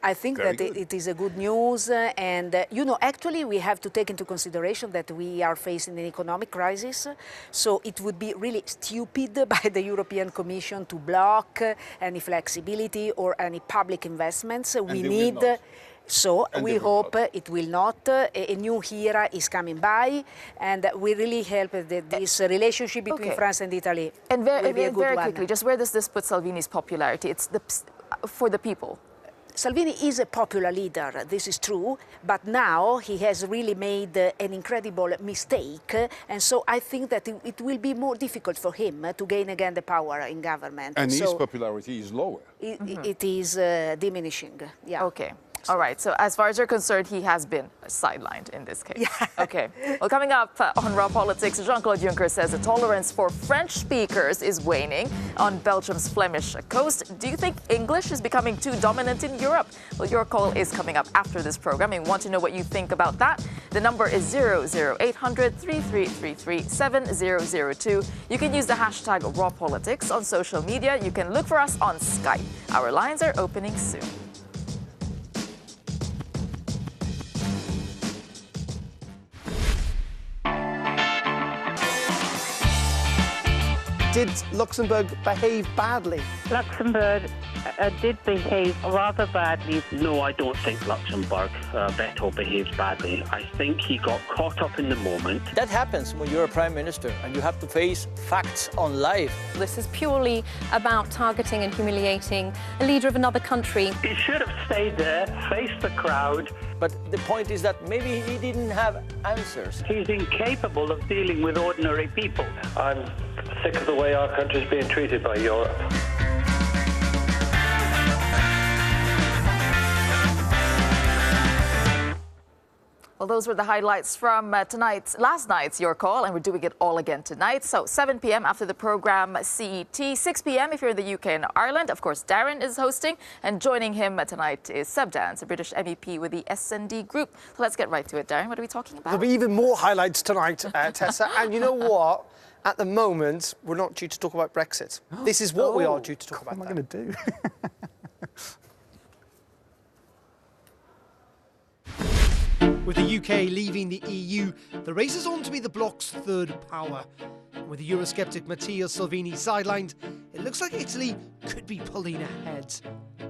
[SPEAKER 4] I think that it is a good news, and you know, actually, we have to take into consideration that we are facing an economic crisis. So it would be really stupid by the European Commission to block any flexibility or any public investments. We need. So we hope it will not. A new era is coming by, and we really hope that this relationship between France and Italy
[SPEAKER 1] and
[SPEAKER 4] will be a good
[SPEAKER 1] very
[SPEAKER 4] one.
[SPEAKER 1] quickly, just where does this put Salvini's popularity? It's for the people.
[SPEAKER 4] Salvini is a popular leader, this is true, but now he has really made an incredible mistake, and so I think that it will be more difficult for him to gain again the power in government.
[SPEAKER 5] And his popularity is lower.
[SPEAKER 4] It is diminishing, yeah.
[SPEAKER 1] Okay. All right, so as far as you're concerned, he has been sidelined in this case.
[SPEAKER 4] Yeah.
[SPEAKER 1] Okay. Well, coming up on Raw Politics, Jean-Claude Juncker says the tolerance for French speakers is waning on Belgium's Flemish coast. Do you think English is becoming too dominant in Europe? Well, your call is coming up after this program. And we want to know what you think about that. The number is 00800 3333 7002. You can use the hashtag Raw Politics on social media. You can look for us on Skype. Our lines are opening soon.
[SPEAKER 11] Did Luxembourg behave badly?
[SPEAKER 6] Luxembourg did behave rather badly.
[SPEAKER 7] No, I don't think Luxembourg Beto behaved badly. I think he got caught up in the moment.
[SPEAKER 23] That happens when you're a prime minister and you have to face facts on live.
[SPEAKER 15] This is purely about targeting and humiliating a leader of another country.
[SPEAKER 7] He should have stayed there, faced the crowd.
[SPEAKER 23] But the point is that maybe he didn't have answers.
[SPEAKER 7] He's incapable of dealing with ordinary people.
[SPEAKER 24] I'm sick of the way our country is being treated by Europe.
[SPEAKER 1] Well, those were the highlights from last night's Your Call, and we're doing it all again tonight. So 7 p.m. after the program CET, 6 p.m. if you're in the UK and Ireland. Of course, Darren is hosting, and joining him tonight is Seb Dance, a British MEP with the SND Group. So let's get right to it, Darren. What are we talking about?
[SPEAKER 11] There'll be even more highlights tonight, Tessa. And you know what? At the moment, we're not due to talk about Brexit. This is what we are due to talk about.
[SPEAKER 3] What am I going to do?
[SPEAKER 11] With the UK leaving the EU, the race is on to be the bloc's third power. And with the Eurosceptic Matteo Salvini sidelined, it looks like Italy could be pulling ahead.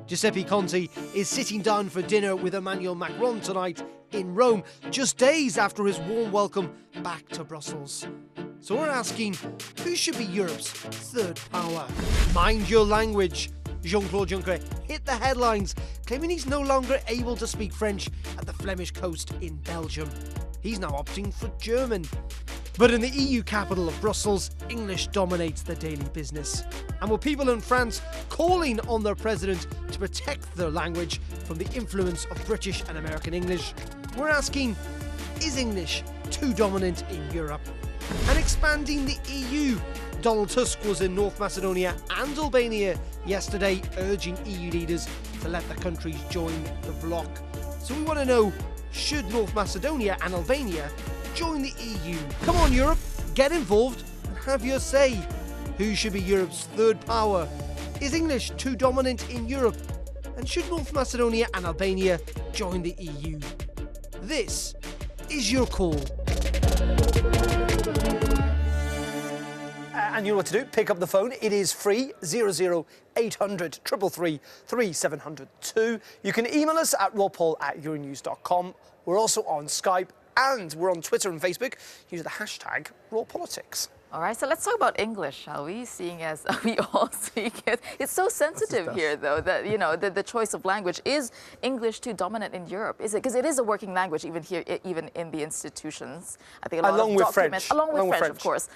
[SPEAKER 11] Giuseppe Conte is sitting down for dinner with Emmanuel Macron tonight in Rome, just days after his warm welcome back to Brussels. So we're asking, who should be Europe's third power? Mind your language. Jean-Claude Juncker hit the headlines, claiming he's no longer able to speak French at the Flemish coast in Belgium. He's now opting for German. But in the EU capital of Brussels, English dominates the daily business. And with people in France calling on their president to protect their language from the influence of British and American English, we're asking, is English too dominant in Europe? And expanding the EU. Donald Tusk was in North Macedonia and Albania yesterday, urging EU leaders to let the countries join the bloc. So we want to know, should North Macedonia and Albania join the EU? Come on, Europe, get involved and have your say. Who should be Europe's third power? Is English too dominant in Europe? And should North Macedonia and Albania join the EU? This is Your Call. And you know what to do. Pick up the phone. It is free. 00800 333 3702. You can email us at rawpoll@euronews.com. We're also on Skype and we're on Twitter and Facebook. Use the hashtag #RawPolitics.
[SPEAKER 1] All right, so let's talk about English, shall we? Seeing as we all speak it. It's so sensitive here, though, that, you know, the choice of language. Is English too dominant in Europe? Is it? Because it is a working language, even here, even in the institutions. I think a lot
[SPEAKER 11] along
[SPEAKER 1] of
[SPEAKER 11] with
[SPEAKER 1] documents,
[SPEAKER 11] French.
[SPEAKER 1] along with French, of course.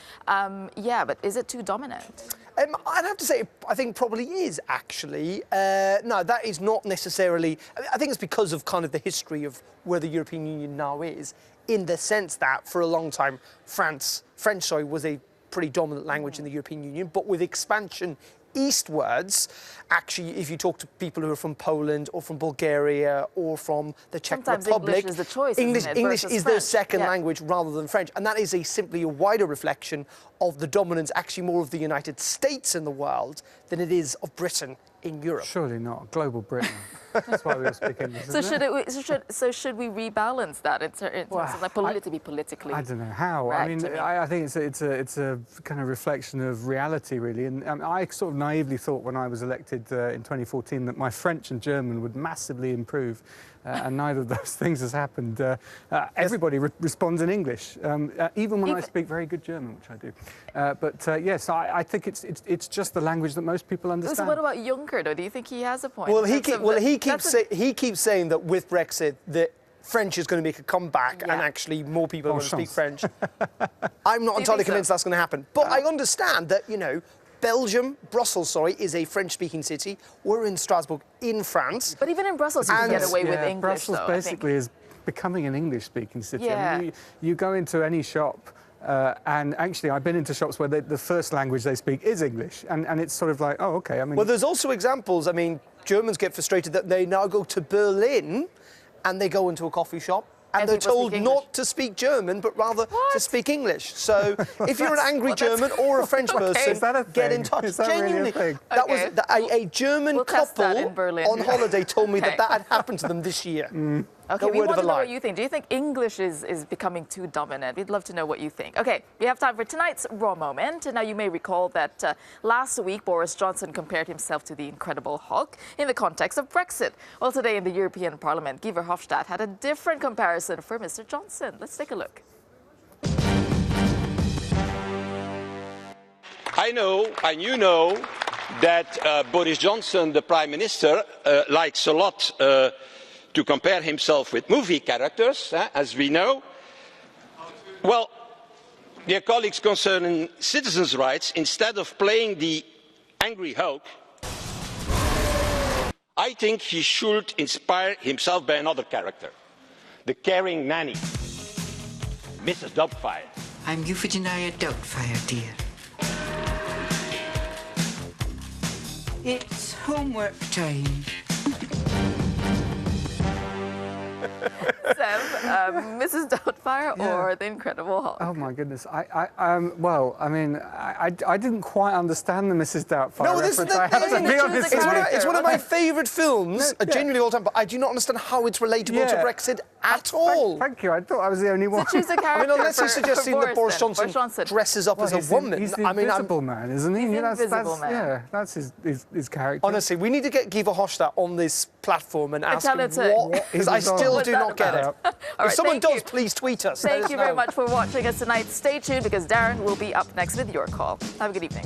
[SPEAKER 1] Yeah, but is it too dominant?
[SPEAKER 11] I'd have to say, I think probably is, actually. No, that is not necessarily... I think it's because of kind of the history of where the European Union now is, in the sense that, for a long time, French was a pretty dominant language in the European Union, but with expansion eastwards, actually, if you talk to people who are from Poland or from Bulgaria or from the Czech Republic,
[SPEAKER 1] English is the choice,
[SPEAKER 11] English is their second
[SPEAKER 1] yeah.
[SPEAKER 11] language rather than French, and that is simply a wider reflection of the dominance, actually more of the United States in the world than it is of Britain in Europe.
[SPEAKER 3] Surely not. Global Britain. That's why we all speak English.
[SPEAKER 1] So should we rebalance that in terms of like politically?
[SPEAKER 3] I don't know how.
[SPEAKER 1] Right,
[SPEAKER 3] I mean, I think it's a kind of reflection of reality, really. And I sort of naively thought when I was elected in 2014 that my French and German would massively improve. And neither of those things has happened. Everybody responds in English, even when I speak very good German, which I do. Yes, I think it's just the language that most people understand.
[SPEAKER 1] So what about Juncker, though? Do you think he has a point?
[SPEAKER 11] Well, he keeps saying that with Brexit, that French is going to make a comeback, and actually more people are going to speak French. I'm not entirely convinced that's going to happen, but I understand that, you know, Brussels, is a French-speaking city. We're in Strasbourg, in France.
[SPEAKER 1] But even in Brussels, you can get away with English,
[SPEAKER 3] Brussels
[SPEAKER 1] though,
[SPEAKER 3] basically is becoming an English-speaking city.
[SPEAKER 1] Yeah.
[SPEAKER 3] I mean, you go into any shop, and actually, I've been into shops where the first language they speak is English, and it's sort of like, oh, OK, I mean...
[SPEAKER 11] Well, there's also examples. I mean, Germans get frustrated that they now go to Berlin, and they go into a coffee shop, and they're told not to speak German, but rather to speak English. So if you're an angry German or a French person, get in touch.
[SPEAKER 3] Is that
[SPEAKER 11] Genuinely,
[SPEAKER 3] really a thing?
[SPEAKER 11] That was a German couple on holiday told me that had happened to them this year.
[SPEAKER 1] Okay, we want to know what you think. Do you think English is becoming too dominant? We'd love to know what you think. Okay, we have time for tonight's Raw Moment. Now, you may recall that last week, Boris Johnson compared himself to the Incredible Hulk in the context of Brexit. Well, today in the European Parliament, Guy Verhofstadt had a different comparison for Mr. Johnson. Let's take a look.
[SPEAKER 8] I know, and you know, that Boris Johnson, the Prime Minister, likes a lot to compare himself with movie characters, as we know. Well, dear colleagues, concerning citizens' rights, instead of playing the angry Hulk, I think he should inspire himself by another character, the caring nanny, Mrs. Doubtfire.
[SPEAKER 2] I'm Euphigenia Doubtfire, dear. It's homework time.
[SPEAKER 1] Mrs. Doubtfire or The Incredible Hulk?
[SPEAKER 3] Oh my goodness! Well, I mean, I didn't quite understand the Mrs. Doubtfire reference. I have to be honest.
[SPEAKER 11] It's one of my favourite films, genuinely all time. But I do not understand how it's relatable to Brexit at all.
[SPEAKER 3] Thank you. I thought I was the only one.
[SPEAKER 1] So choose a character.
[SPEAKER 11] I mean, unless you're suggesting that Boris Johnson dresses up as a woman.
[SPEAKER 3] He's the invisible man, isn't he?
[SPEAKER 1] He's the invisible man.
[SPEAKER 3] Yeah, that's his character.
[SPEAKER 11] Honestly, we need to get Guy Verhofstadt on this platform and ask him what, because I still do not get it. If someone does, please tweet us.
[SPEAKER 1] Thank you very much for watching us tonight. Stay tuned because Darren will be up next with your call. Have a good evening.